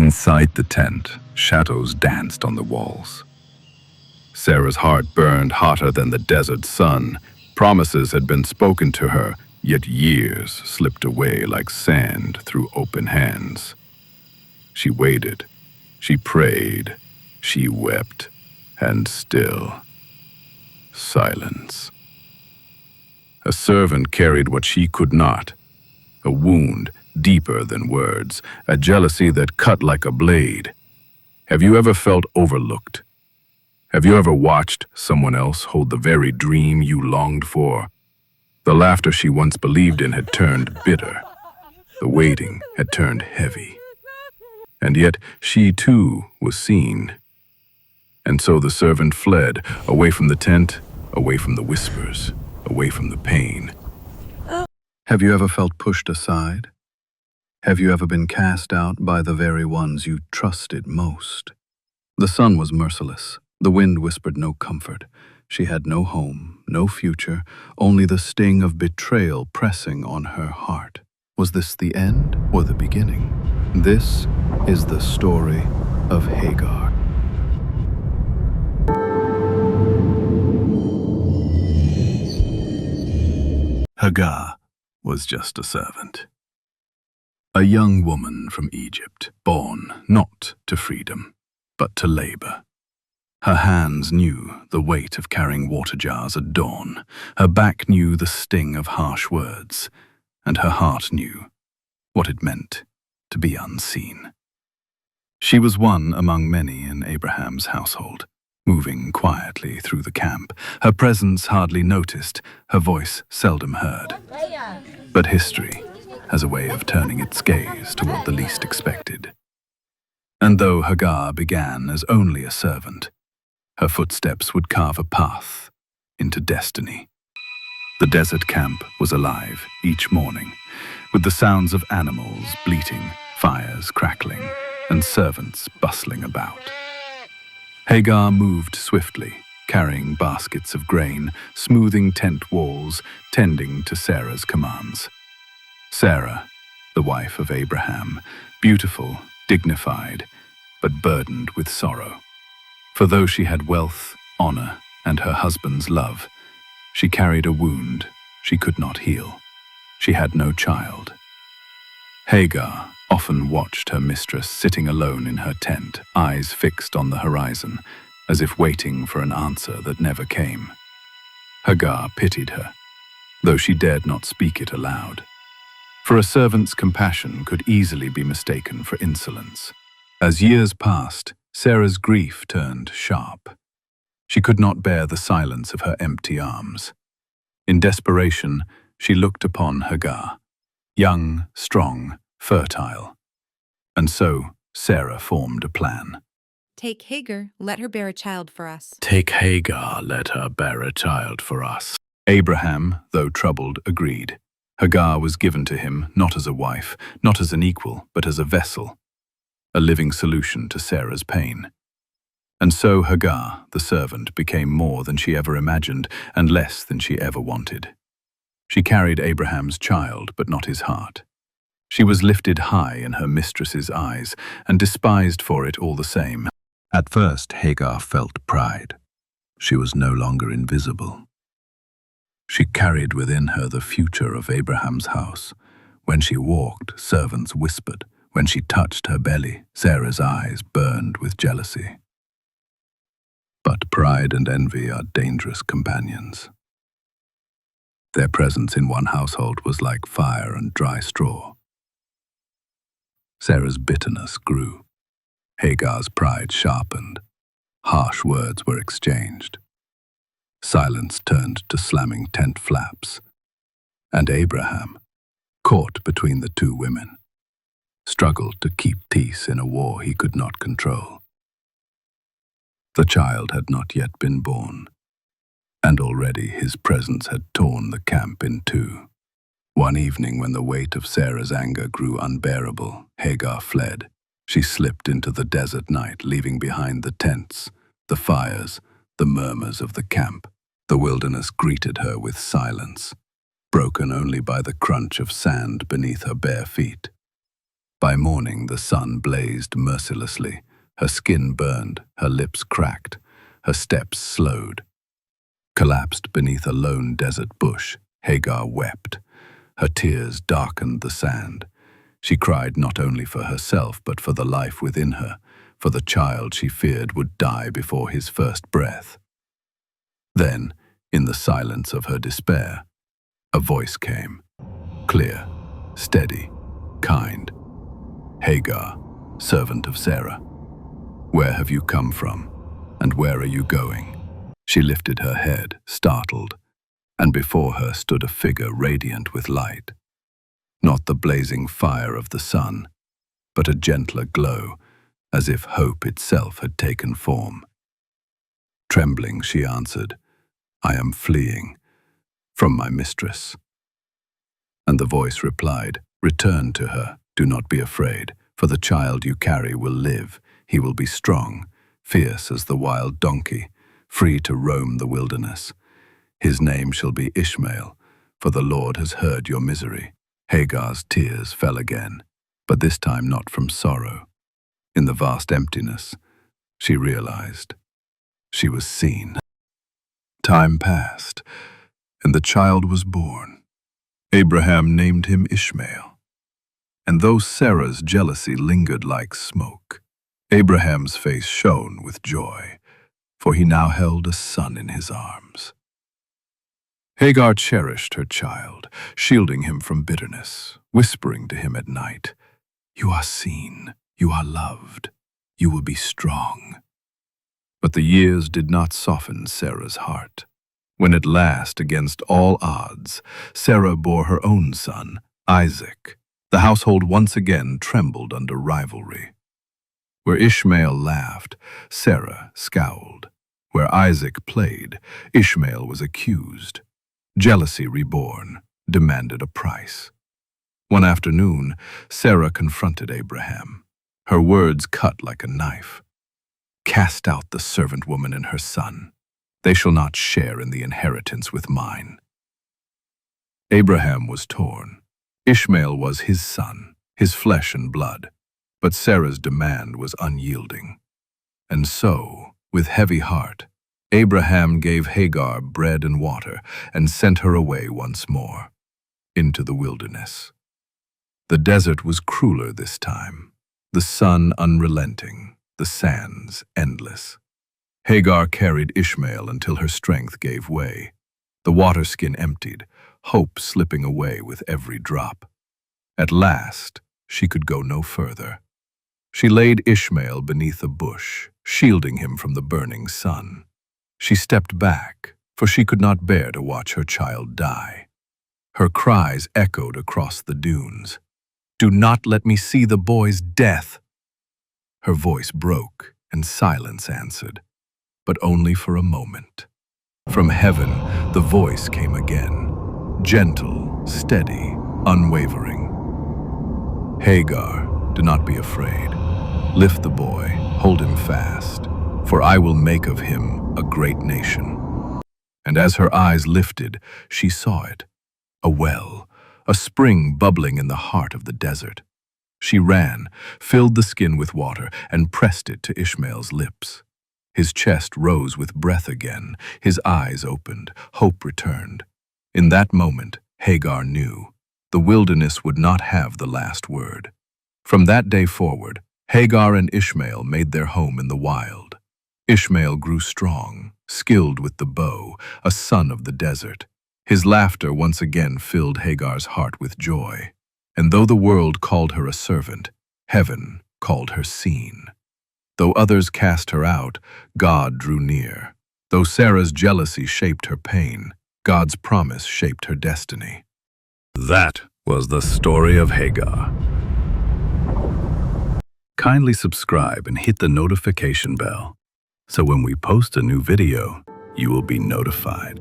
Inside the tent, shadows danced on the walls. Sarah's heart burned hotter than the desert sun. Promises had been spoken to her, yet years slipped away like sand through open hands. She waited, she prayed, she wept, and still, silence. A servant carried what she could not, a wound deeper than words, a jealousy that cut like a blade. Have you ever felt overlooked? Have you ever watched someone else hold the very dream you longed for? The laughter she once believed in had turned bitter. The waiting had turned heavy. And yet she too was seen. And so the servant fled, away from the tent, away from the whispers, away from the pain. Have you ever felt pushed aside? Have you ever been cast out by the very ones you trusted most? The sun was merciless. The wind whispered no comfort. She had no home, no future, only the sting of betrayal pressing on her heart. Was this the end or the beginning? This is the story of Hagar. Hagar was just a servant. A young woman from Egypt, born not to freedom, but to labor. Her hands knew the weight of carrying water jars at dawn. Her back knew the sting of harsh words, and her heart knew what it meant to be unseen. She was one among many in Abraham's household, moving quietly through the camp, her presence hardly noticed, her voice seldom heard. But history has a way of turning its gaze toward the least expected. And though Hagar began as only a servant, her footsteps would carve a path into destiny. The desert camp was alive each morning, with the sounds of animals bleating, fires crackling, and servants bustling about. Hagar moved swiftly, carrying baskets of grain, smoothing tent walls, tending to Sarah's commands. Sarah, the wife of Abraham, beautiful, dignified, but burdened with sorrow. For though she had wealth, honor, and her husband's love, she carried a wound she could not heal. She had no child. Hagar often watched her mistress sitting alone in her tent, eyes fixed on the horizon, as if waiting for an answer that never came. Hagar pitied her, though she dared not speak it aloud. For a servant's compassion could easily be mistaken for insolence. As years passed, Sarah's grief turned sharp. She could not bear the silence of her empty arms. In desperation, she looked upon Hagar, young, strong, fertile. And so Sarah formed a plan. Take Hagar, let her bear a child for us. Take Hagar, let her bear a child for us. Abraham, though troubled, agreed. Hagar was given to him not as a wife, not as an equal, but as a vessel, a living solution to Sarah's pain. And so Hagar, the servant, became more than she ever imagined and less than she ever wanted. She carried Abraham's child, but not his heart. She was lifted high in her mistress's eyes and despised for it all the same. At first, Hagar felt pride. She was no longer invisible. She carried within her the future of Abraham's house. When she walked, servants whispered. When she touched her belly, Sarah's eyes burned with jealousy. But pride and envy are dangerous companions. Their presence in one household was like fire and dry straw. Sarah's bitterness grew. Hagar's pride sharpened. Harsh words were exchanged. Silence turned to slamming tent flaps. And Abraham, caught between the two women, struggled to keep peace in a war he could not control. The child had not yet been born, and already his presence had torn the camp in two. One evening, when the weight of Sarah's anger grew unbearable, Hagar fled. She slipped into the desert night, leaving behind the tents, the fires, the murmurs of the camp. The wilderness greeted her with silence, broken only by the crunch of sand beneath her bare feet. By morning, the sun blazed mercilessly. Her skin burned, her lips cracked, her steps slowed. Collapsed beneath a lone desert bush, Hagar wept. Her tears darkened the sand. She cried not only for herself, but for the life within her, for the child she feared would die before his first breath. Then, in the silence of her despair, a voice came, clear, steady, kind. Hagar, servant of Sarah, where have you come from, and where are you going? She lifted her head, startled, and before her stood a figure radiant with light. Not the blazing fire of the sun, but a gentler glow, as if hope itself had taken form. Trembling, she answered, I am fleeing from my mistress. And the voice replied, Return to her, do not be afraid, for the child you carry will live. He will be strong, fierce as the wild donkey, free to roam the wilderness. His name shall be Ishmael, for the Lord has heard your misery. Hagar's tears fell again, but this time not from sorrow. In the vast emptiness, she realized she was seen. Time passed, and the child was born. Abraham named him Ishmael. And though Sarah's jealousy lingered like smoke, Abraham's face shone with joy, for he now held a son in his arms. Hagar cherished her child, shielding him from bitterness, whispering to him at night, You are seen, you are loved, you will be strong. But the years did not soften Sarah's heart. When at last, against all odds, Sarah bore her own son, Isaac, the household once again trembled under rivalry. Where Ishmael laughed, Sarah scowled. Where Isaac played, Ishmael was accused. Jealousy reborn demanded a price. One afternoon, Sarah confronted Abraham. Her words cut like a knife. Cast out the servant woman and her son. They shall not share in the inheritance with mine. Abraham was torn. Ishmael was his son, his flesh and blood. But Sarah's demand was unyielding. And so, with heavy heart, Abraham gave Hagar bread and water and sent her away once more, into the wilderness. The desert was crueler this time, the sun unrelenting, the sands endless. Hagar carried Ishmael until her strength gave way. The water skin emptied, hope slipping away with every drop. At last, she could go no further. She laid Ishmael beneath a bush, shielding him from the burning sun. She stepped back, for she could not bear to watch her child die. Her cries echoed across the dunes. Do not let me see the boy's death. Her voice broke, and silence answered, but only for a moment. From heaven, the voice came again, gentle, steady, unwavering. Hagar, do not be afraid. Lift the boy, hold him fast, for I will make of him a great nation. And as her eyes lifted, she saw it, a well, a spring bubbling in the heart of the desert. She ran, filled the skin with water, and pressed it to Ishmael's lips. His chest rose with breath again, his eyes opened, hope returned. In that moment, Hagar knew the wilderness would not have the last word. From that day forward, Hagar and Ishmael made their home in the wild. Ishmael grew strong, skilled with the bow, a son of the desert. His laughter once again filled Hagar's heart with joy. And though the world called her a servant, heaven called her seen. Though others cast her out, God drew near. Though Sarah's jealousy shaped her pain, God's promise shaped her destiny. That was the story of Hagar. Kindly subscribe and hit the notification bell, so when we post a new video, you will be notified.